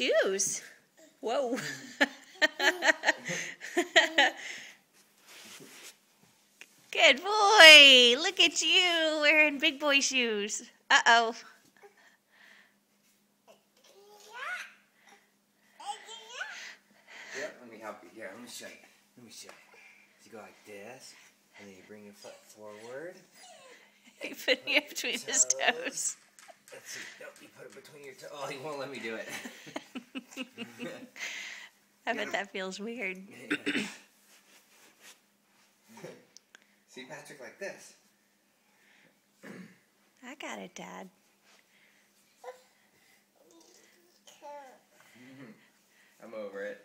shoes. Whoa. Good boy. Look at you wearing big boy shoes. Uh-oh. Yep, let me help you. Here, let me show you. Let me show you. So you go like this, and then you bring your foot forward. You put it between his toes. Let's see. Nope, you put it between your toes. Oh, he won't let me do it. I bet that feels weird. See Patrick like this. I got it, Dad. I'm over it.